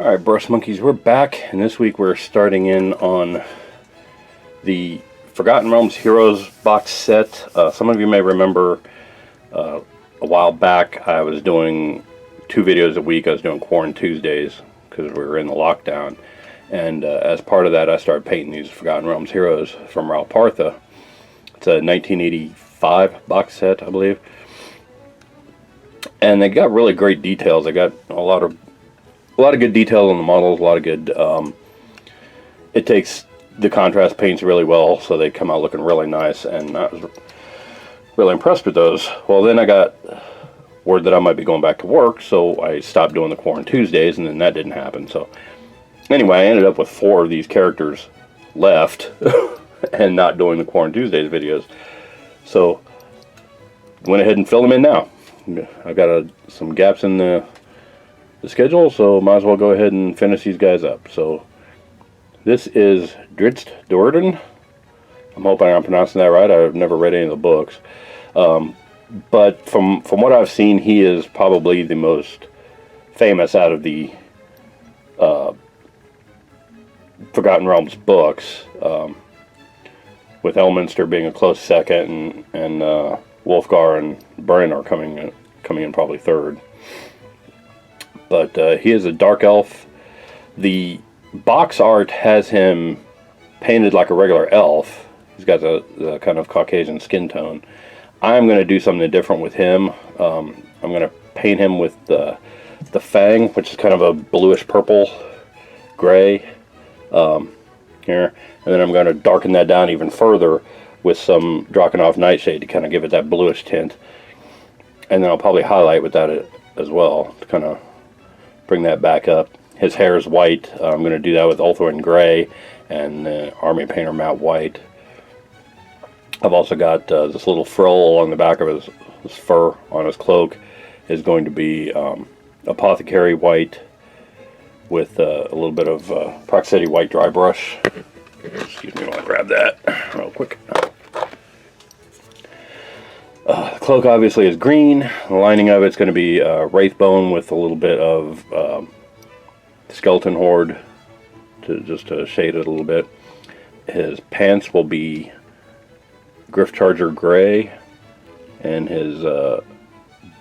Alright, Brush Monkeys, we're back, and this week we're starting in on the Forgotten Realms Heroes box set. Some of you may remember a while back I was doing 2 videos a week. I was doing Quaran-Tuesdays because we were in the lockdown, and as part of that I started painting these Forgotten Realms Heroes from Ralpartha. It's a 1985 box set, I believe, and they got really great details. They got a lot of good detail on the models, a lot of good, it takes the contrast paints really well, so they come out looking really nice, and I was really impressed with those. Well, then I got word that I might be going back to work, so I stopped doing the Quaran-Tuesdays, and then that didn't happen. So anyway, I ended up with 4 of these characters left and not doing the Quaran-Tuesdays videos, so went ahead and filled them in now. I got some gaps in the schedule, so might as well go ahead and finish these guys up. So this is Drizz't. I'm hoping I'm pronouncing that right. I've never read any of the books, but from what I've seen, he is probably the most famous out of the Forgotten Realms books, with Elminster being a close second, and Wolfgar and Bryn are coming in probably third. But he is a dark elf. The box art has him painted like a regular elf. He's got the kind of Caucasian skin tone. I'm going to do something different with him. I'm going to paint him with the fang, which is kind of a bluish purple gray here. And then I'm going to darken that down even further with some Drakenhof Nightshade to kind of give it that bluish tint. And then I'll probably highlight with that as well to kind of bring that back up. His hair is white. I'm going to do that with Ulthuan Gray and Army Painter Matte White. I've also got this little frill along the back of his fur on his cloak is going to be Apothecary White with a little bit of Praxeti White dry brush. Excuse me while I grab that real quick. The cloak obviously is green. The lining of it's going to be Wraithbone with a little bit of Skeleton Horde just to shade it a little bit. His pants will be Griff-Charger Gray, and his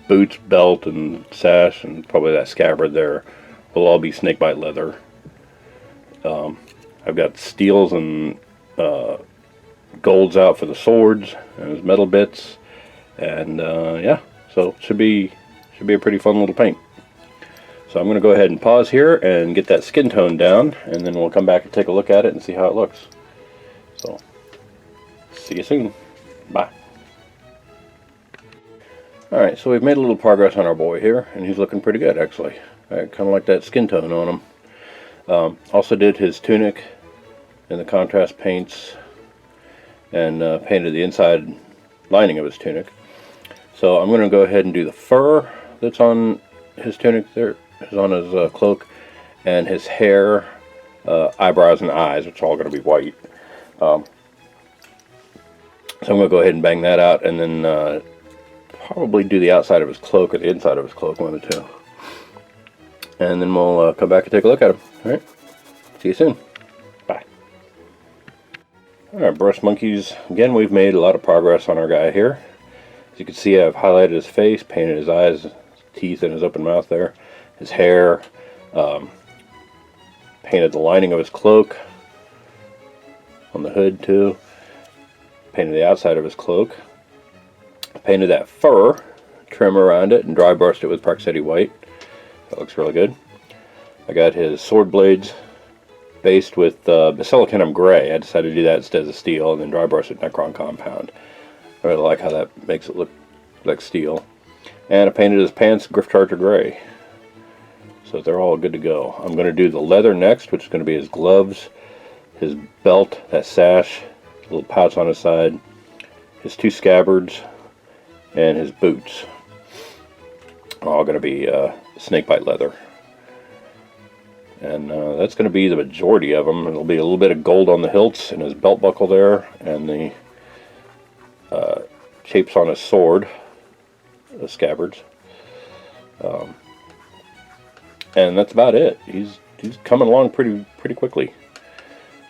boots, belt, and sash, and probably that scabbard there will all be snakebite leather. I've got steels and golds out for the swords and his metal bits. And yeah, so it should be a pretty fun little paint. So I'm going to go ahead and pause here and get that skin tone down, and then we'll come back and take a look at it and see how it looks. So see you soon. Bye. Alright, so we've made a little progress on our boy here, and he's looking pretty good actually. I kind of like that skin tone on him. Also did his tunic in the contrast paints, and painted the inside lining of his tunic. So I'm going to go ahead and do the fur that's on his tunic there, is on his cloak, and his hair, eyebrows, and eyes, which are all going to be white. So I'm going to go ahead and bang that out, and then probably do the outside of his cloak or the inside of his cloak, one of the two. And then we'll come back and take a look at him. Alright, see you soon. Bye. Alright, Brush Monkeys, again we've made a lot of progress on our guy here. As you can see, I've highlighted his face, painted his eyes, his teeth, and his open mouth there. His hair, painted the lining of his cloak on the hood too. Painted the outside of his cloak. Painted that fur trim around it and dry brushed it with Praxeti White. That looks really good. I got his sword blades based with Basilicanum Gray. I decided to do that instead of steel, and then dry brush it Necron Compound. I really like how that makes it look like steel. And I painted his pants Griff-Charger Gray. So they're all good to go. I'm going to do the leather next, which is going to be his gloves, his belt, that sash, a little pouch on his side, his 2 scabbards, and his boots. All going to be snakebite leather. And that's going to be the majority of them. There'll be a little bit of gold on the hilts and his belt buckle there, and the shapes on his sword, the scabbards. And that's about it. He's he's coming along pretty quickly.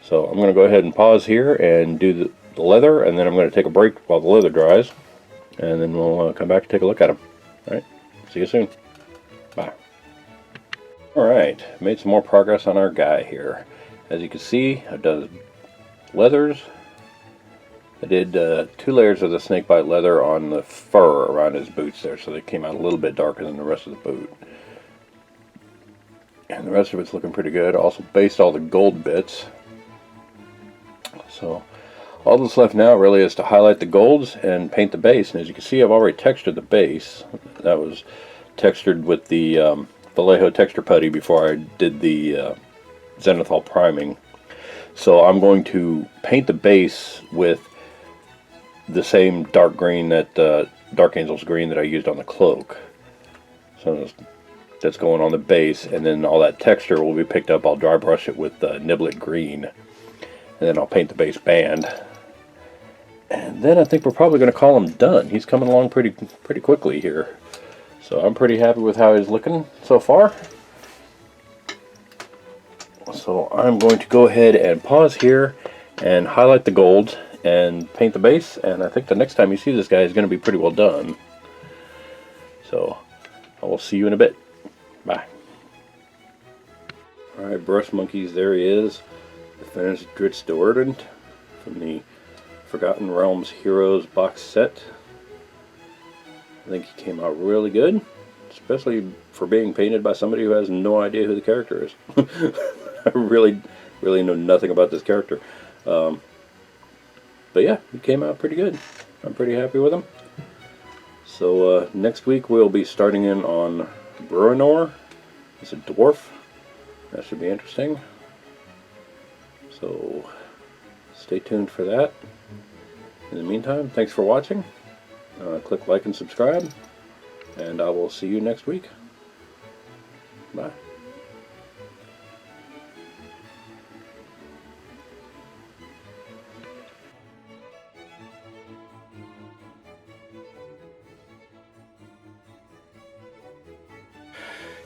So I'm going to go ahead and pause here and do the leather, and then I'm going to take a break while the leather dries, and then we'll come back and take a look at him. Alright, see you soon. Bye. Alright, made some more progress on our guy here. As you can see, I've done leathers. I did 2 layers of the snakebite leather on the fur around his boots there, so they came out a little bit darker than the rest of the boot. And the rest of it's looking pretty good. Also based all the gold bits. So all that's left now really is to highlight the golds and paint the base. And as you can see, I've already textured the base. That was textured with the Vallejo texture putty before I did the zenithal priming. So I'm going to paint the base with the same dark green, that Dark Angel's green that I used on the cloak. So that's going on the base, and then all that texture will be picked up. I'll dry brush it with Niblet green, and then I'll paint the base band. And then I think we're probably going to call him done. He's coming along pretty quickly here. So I'm pretty happy with how he's looking so far. So I'm going to go ahead and pause here and highlight the gold and paint the base, and I think the next time you see this guy is going to be pretty well done. So I will see you in a bit. Bye. Alright, brush monkeys, there he is. The finished Drizz't from the Forgotten Realms Heroes box set. I think he came out really good, especially for being painted by somebody who has no idea who the character is. I really know nothing about this character. But yeah, he came out pretty good. I'm pretty happy with him. So next week we'll be starting in on Bruenor. He's a dwarf. That should be interesting. So stay tuned for that. In the meantime, thanks for watching. Click like and subscribe, and I will see you next week. Bye.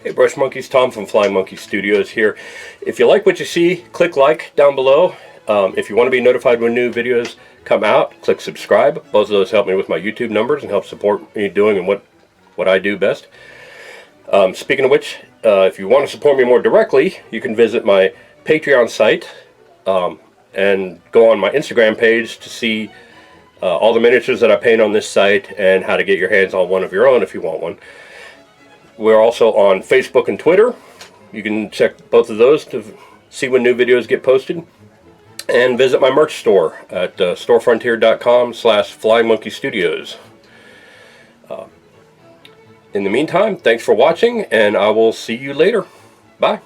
Hey Brush Monkeys, Tom from Flying Monkey Studios here. If you like what you see, click like down below. If you want to be notified when new videos come out, click subscribe. Both of those help me with my YouTube numbers and help support me doing and what I do best. Speaking of which, if you want to support me more directly, you can visit my Patreon site and go on my Instagram page to see all the miniatures that I paint on this site and how to get your hands on one of your own if you want one. We're also on Facebook and Twitter. You can check both of those to see when new videos get posted. And visit my merch store at storefrontier.com/flyingmonkeystudios. In the meantime, thanks for watching, and I will see you later. Bye.